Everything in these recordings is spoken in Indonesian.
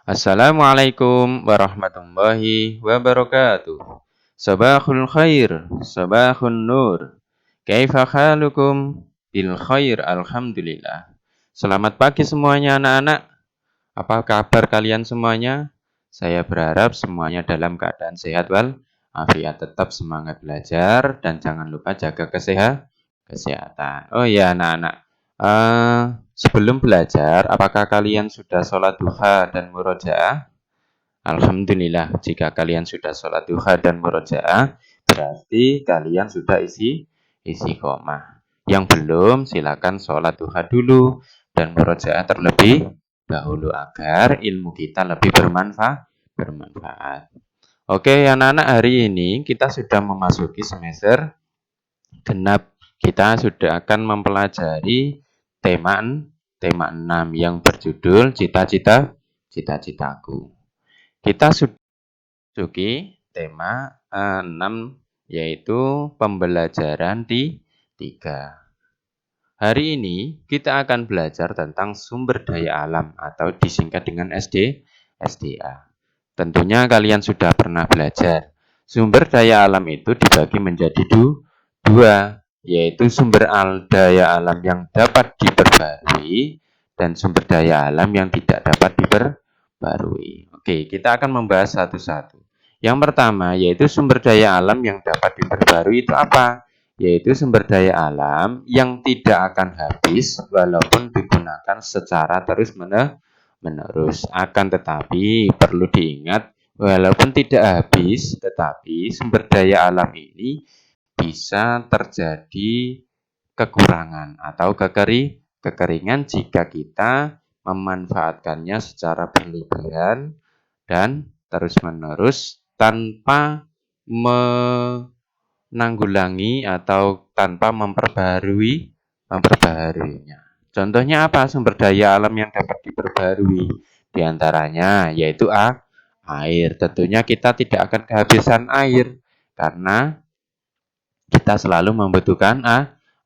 Assalamualaikum warahmatullahi wabarakatuh. Sabahul khair, sabahun nur. Kaifa halukum? Bil khair, alhamdulillah. Selamat pagi semuanya anak-anak. Apa kabar kalian semuanya? Saya berharap semuanya dalam keadaan sehat wal afiat, tetap semangat belajar dan jangan lupa jaga kesehatan. Oh ya anak-anak. Sebelum belajar, apakah kalian sudah sholat duha dan murojaah? Alhamdulillah, jika kalian sudah sholat duha dan murojaah, berarti kalian sudah isi koma. Yang belum, silakan sholat duha dulu dan murojaah terlebih dahulu agar ilmu kita lebih bermanfaat. Oke, anak-anak, hari ini kita sudah memasuki semester genap. Kita sudah akan mempelajari tema 6 yang berjudul cita-citaku. Kita sudah memasuki tema 6 yaitu pembelajaran di 3. Hari ini kita akan belajar tentang sumber daya alam atau disingkat dengan SDA. Tentunya kalian sudah pernah belajar. Sumber daya alam itu dibagi menjadi dua, yaitu sumber daya alam yang dapat diperbarui dan sumber daya alam yang tidak dapat diperbarui. Oke, kita akan membahas satu-satu. Yang pertama yaitu sumber daya alam yang dapat diperbarui itu apa? Yaitu sumber daya alam yang tidak akan habis walaupun digunakan secara terus-menerus. Akan tetapi perlu diingat, walaupun tidak habis, tetapi sumber daya alam ini bisa terjadi kekurangan atau kekeringan jika kita memanfaatkannya secara berlebihan dan terus-menerus tanpa menanggulangi atau tanpa memperbaharuinya. Contohnya apa sumber daya alam yang dapat diperbarui? Di antaranya yaitu air. Tentunya kita tidak akan kehabisan air karena kita selalu membutuhkan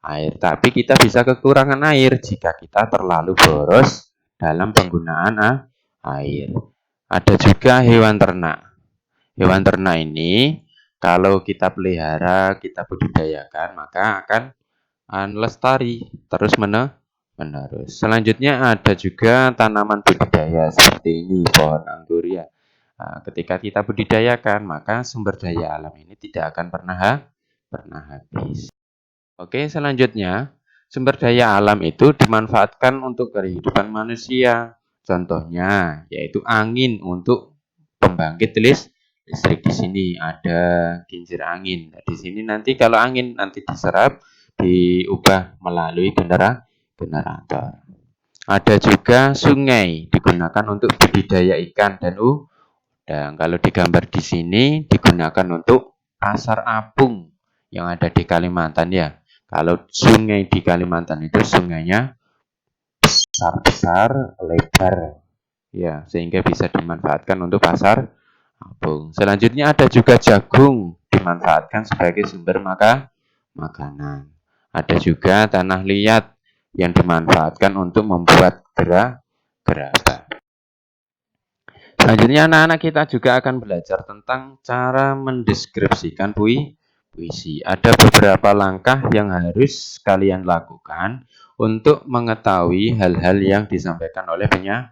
air. Tapi kita bisa kekurangan air jika kita terlalu boros dalam penggunaan air. Ada juga hewan ternak. Hewan ternak ini kalau kita pelihara, kita budidayakan, maka akan lestari terus-menerus. Selanjutnya ada juga tanaman budidaya seperti ini, pohon anggur ya. Ketika kita budidayakan, maka sumber daya alam ini tidak akan pernah habis. Oke, selanjutnya sumber daya alam itu dimanfaatkan untuk kehidupan manusia. Contohnya yaitu angin untuk pembangkit listrik. Di sini ada kincir angin. Di sini nanti kalau angin nanti diserap diubah melalui generator. Ada juga sungai digunakan untuk budidaya ikan dan udang. Kalau digambar di sini digunakan untuk pasar apung yang ada di Kalimantan ya. Kalau sungai di Kalimantan itu sungainya besar-besar, lebar ya, sehingga bisa dimanfaatkan untuk pasar apung. Selanjutnya ada juga jagung dimanfaatkan sebagai sumber makanan. Ada juga tanah liat yang dimanfaatkan untuk membuat gerabah. Selanjutnya anak-anak kita juga akan belajar tentang cara mendeskripsikan puisi. Ada beberapa langkah yang harus kalian lakukan untuk mengetahui hal-hal yang disampaikan oleh penyair.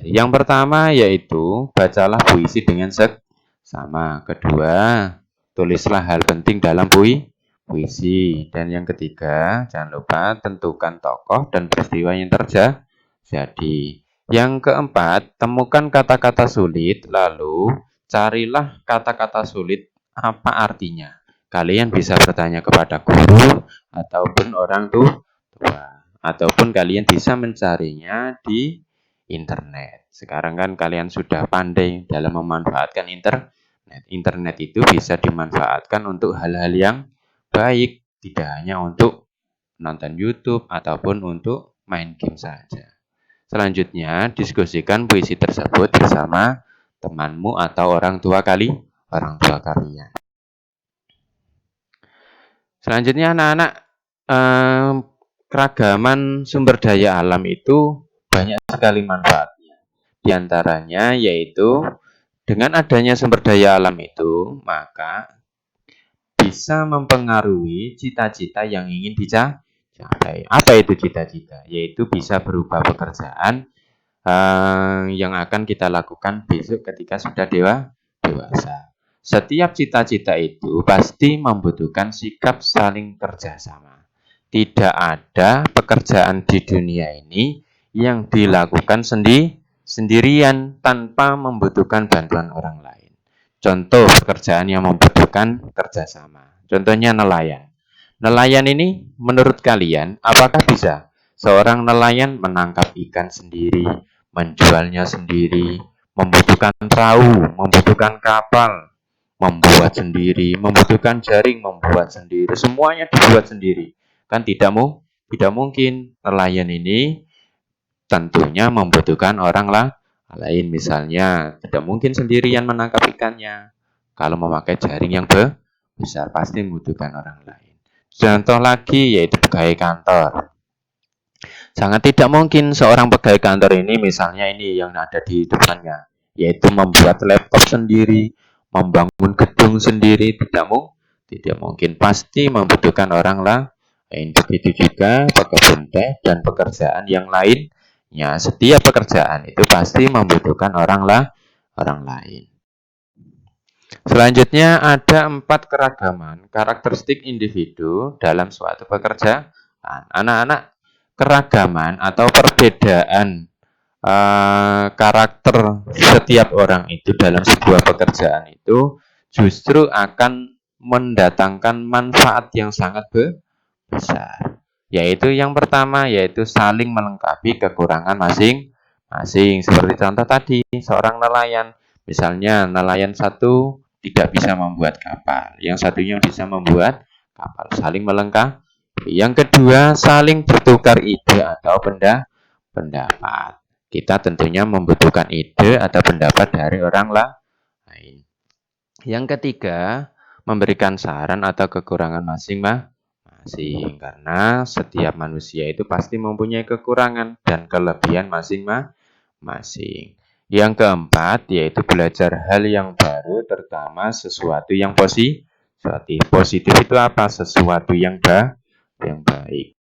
Yang pertama yaitu bacalah puisi dengan seksama. Kedua, tulislah hal penting dalam puisi. Dan yang ketiga, jangan lupa tentukan tokoh dan peristiwa yang terjadi. Yang keempat, temukan kata-kata sulit, lalu carilah kata-kata sulit apa artinya. Kalian bisa bertanya kepada guru ataupun orang tua, ataupun kalian bisa mencarinya di internet. Sekarang kan kalian sudah pandai dalam memanfaatkan internet. Internet itu bisa dimanfaatkan untuk hal-hal yang baik, tidak hanya untuk nonton YouTube ataupun untuk main game saja. Selanjutnya, diskusikan puisi tersebut bersama temanmu atau orang tua kalian. Selanjutnya anak-anak, keragaman sumber daya alam itu banyak sekali manfaatnya. diantaranya yaitu dengan adanya sumber daya alam itu, maka bisa mempengaruhi cita-cita yang ingin dicapai. Apa itu cita-cita? Yaitu bisa berupa pekerjaan yang akan kita lakukan besok ketika sudah dewasa. Setiap cita-cita itu pasti membutuhkan sikap saling kerjasama. Tidak ada pekerjaan di dunia ini yang dilakukan sendirian tanpa membutuhkan bantuan orang lain. Contoh pekerjaan yang membutuhkan kerjasama. Contohnya nelayan. Nelayan ini menurut kalian apakah bisa seorang nelayan menangkap ikan sendiri, menjualnya sendiri, membutuhkan perahu, membutuhkan kapal, membuat sendiri, membutuhkan jaring, membuat sendiri, semuanya dibuat sendiri. Kan tidak mungkin. Nelayan ini tentunya membutuhkan orang lain. Misalnya, tidak mungkin sendirian menangkap ikannya. Kalau memakai jaring yang besar, pasti membutuhkan orang lain. Contoh lagi yaitu pegawai kantor. Sangat tidak mungkin seorang pegawai kantor ini, misalnya ini yang ada di depannya, yaitu membuat laptop sendiri, membangun gedung sendiri, tidak mungkin. Pasti membutuhkan orang lain. Begitu juga pekerjaan dan pekerjaan yang lainnya. Setiap pekerjaan itu pasti membutuhkan orang lain. Selanjutnya ada 4 keragaman karakteristik individu dalam suatu pekerjaan. Anak-anak, keragaman atau perbedaan karakter setiap orang itu dalam sebuah pekerjaan itu justru akan mendatangkan manfaat yang sangat besar. Yaitu yang pertama yaitu saling melengkapi kekurangan masing-masing. Seperti contoh tadi, seorang nelayan, misalnya nelayan satu tidak bisa membuat kapal, yang satunya bisa membuat kapal, saling melengkapi. Yang kedua, saling bertukar ide atau pendapat. Kita tentunya membutuhkan ide atau pendapat dari orang lain. Yang ketiga, memberikan saran atau kekurangan masing-masing. Karena setiap manusia itu pasti mempunyai kekurangan dan kelebihan masing-masing. Yang keempat, yaitu belajar hal yang baru, terutama sesuatu yang positif. Positif itu apa? Sesuatu yang baik.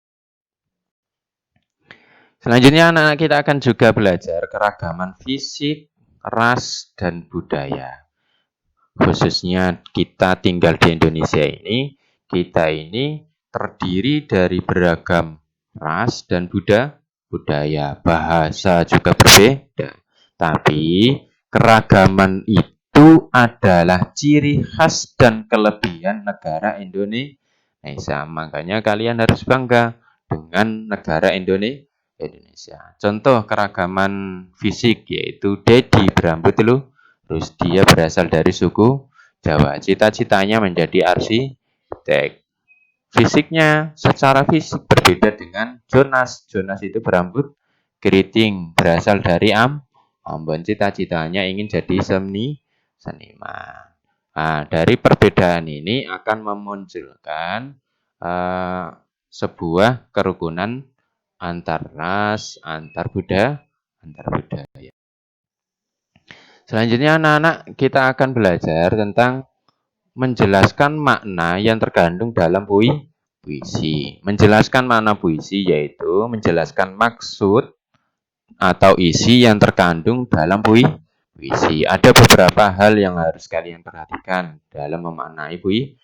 Selanjutnya anak-anak kita akan juga belajar keragaman fisik, ras, dan budaya. Khususnya kita tinggal di Indonesia ini, kita ini terdiri dari beragam ras dan budaya, bahasa juga berbeda. Tapi keragaman itu adalah ciri khas dan kelebihan negara Indonesia. Makanya kalian harus bangga dengan negara Indonesia. Contoh keragaman fisik yaitu Dedi berambut terus dia berasal dari suku Jawa. Cita-citanya menjadi arsitek. Fisiknya secara fisik berbeda dengan Jonas. Jonas itu berambut keriting, berasal dari Ambon. Cita-citanya ingin jadi seniman. Nah, dari perbedaan ini akan memunculkan sebuah kerukunan antar ras, antar budaya. Selanjutnya anak-anak kita akan belajar tentang menjelaskan makna yang terkandung dalam puisi. Menjelaskan makna puisi yaitu menjelaskan maksud atau isi yang terkandung dalam puisi. Ada beberapa hal yang harus kalian perhatikan dalam memaknai puisi.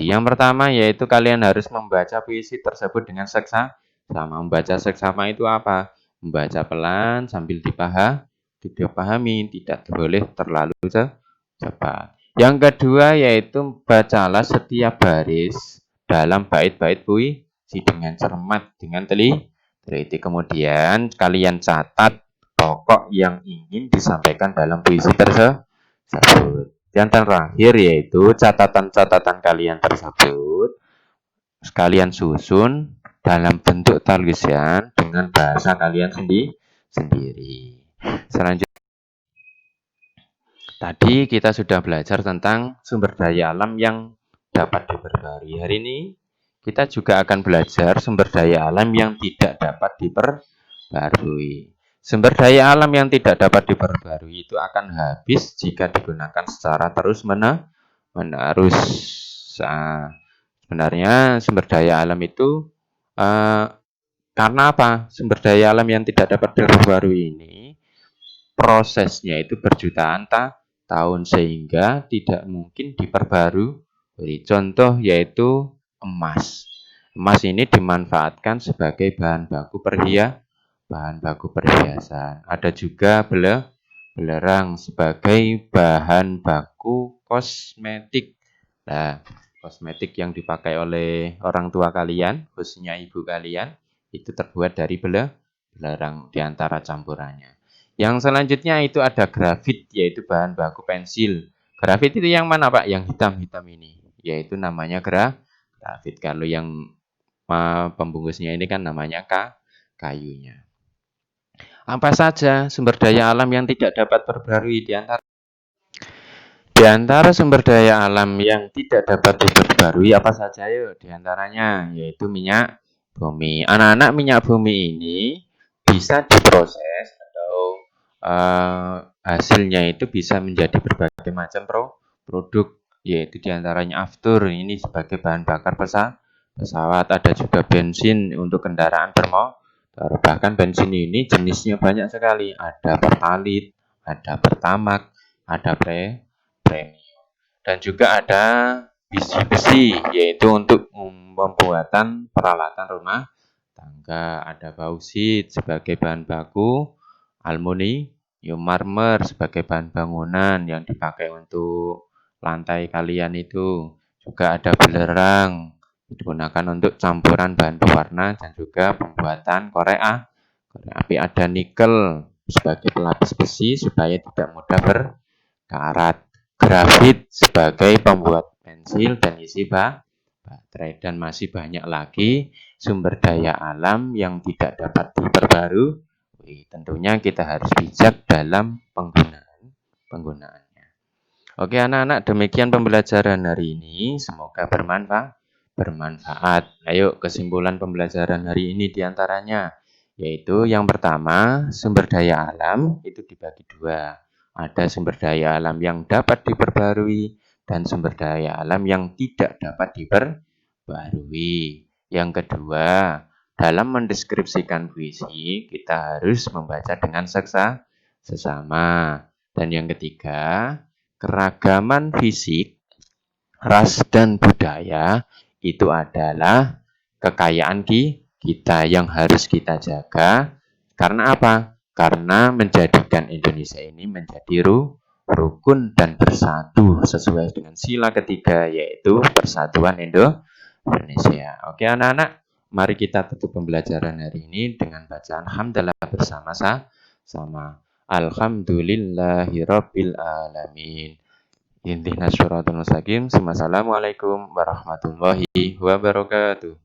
Yang pertama yaitu kalian harus membaca puisi tersebut dengan seksama. Membaca seksama itu apa? Membaca pelan sambil dipahami, tidak boleh terlalu cepat. Yang kedua yaitu bacalah setiap baris dalam bait-bait puisi dengan cermat, dengan teliti. Kemudian kalian catat pokok yang ingin disampaikan dalam puisi tersebut. Yang terakhir yaitu catatan-catatan kalian tersebut sekalian susun dalam bentuk tulisan dengan bahasa kalian sendiri. Selanjutnya, tadi kita sudah belajar tentang sumber daya alam yang dapat diperbarui. Hari ini kita juga akan belajar sumber daya alam yang tidak dapat diperbarui. Sumber daya alam yang tidak dapat diperbarui itu akan habis jika digunakan secara terus-menerus. Nah, sebenarnya sumber daya alam itu eh, karena apa? Sumber daya alam yang tidak dapat diperbarui ini prosesnya itu berjutaan tahun sehingga tidak mungkin diperbarui. Contoh yaitu emas. Emas ini dimanfaatkan sebagai bahan baku perhiasan. Ada juga belerang sebagai bahan baku kosmetik. Nah, kosmetik yang dipakai oleh orang tua kalian, khususnya ibu kalian, itu terbuat dari belerang di antara campurannya. Yang selanjutnya itu ada grafit, yaitu bahan baku pensil. Grafit itu yang mana, Pak? Yang hitam-hitam ini, yaitu namanya grafit. Kalau yang pembungkusnya ini kan namanya kayunya. Apa saja sumber daya alam yang tidak dapat diperbarui di antara sumber daya alam yang tidak dapat diperbarui apa saja yuk? Di antaranya yaitu minyak bumi. Anak-anak, minyak bumi ini bisa diproses atau hasilnya itu bisa menjadi berbagai macam produk, yaitu diantaranya aftur ini sebagai bahan bakar pesawat, ada juga bensin untuk kendaraan bermotor. Bahkan bensin ini jenisnya banyak sekali, ada pertalit, ada pertamak, ada premium, dan juga ada besi-besi, yaitu untuk pembuatan peralatan rumah tangga. Ada bauksit sebagai bahan baku, aluminium marmer sebagai bahan bangunan yang dipakai untuk lantai kalian itu. Juga ada belerang digunakan untuk campuran bahan pewarna dan juga pembuatan korek api. Ada nikel sebagai pelapis besi supaya tidak mudah berkarat. Grafit sebagai pembuat pensil dan isi baterai, dan masih banyak lagi sumber daya alam yang tidak dapat diperbarui. Tentunya kita harus bijak dalam penggunaannya. Oke anak-anak, demikian pembelajaran hari ini. Semoga bermanfaat. Ayo kesimpulan pembelajaran hari ini diantaranya, yaitu yang pertama, sumber daya alam itu dibagi dua. Ada sumber daya alam yang dapat diperbarui dan sumber daya alam yang tidak dapat diperbarui. Yang kedua, dalam mendeskripsikan puisi, kita harus membaca dengan sesama. Dan yang ketiga, keragaman fisik, ras, dan budaya itu adalah kekayaan kita yang harus kita jaga. Karena apa? Karena menjadikan Indonesia ini menjadi rukun dan bersatu sesuai dengan sila ketiga, yaitu persatuan Indonesia. Oke anak-anak, mari kita tutup pembelajaran hari ini dengan bacaan hamdalah bersama-sama. Alhamdulillahirabbil alamin. Ihdinas siratal mustaqim. Assalamualaikum warahmatullahi wabarakatuh.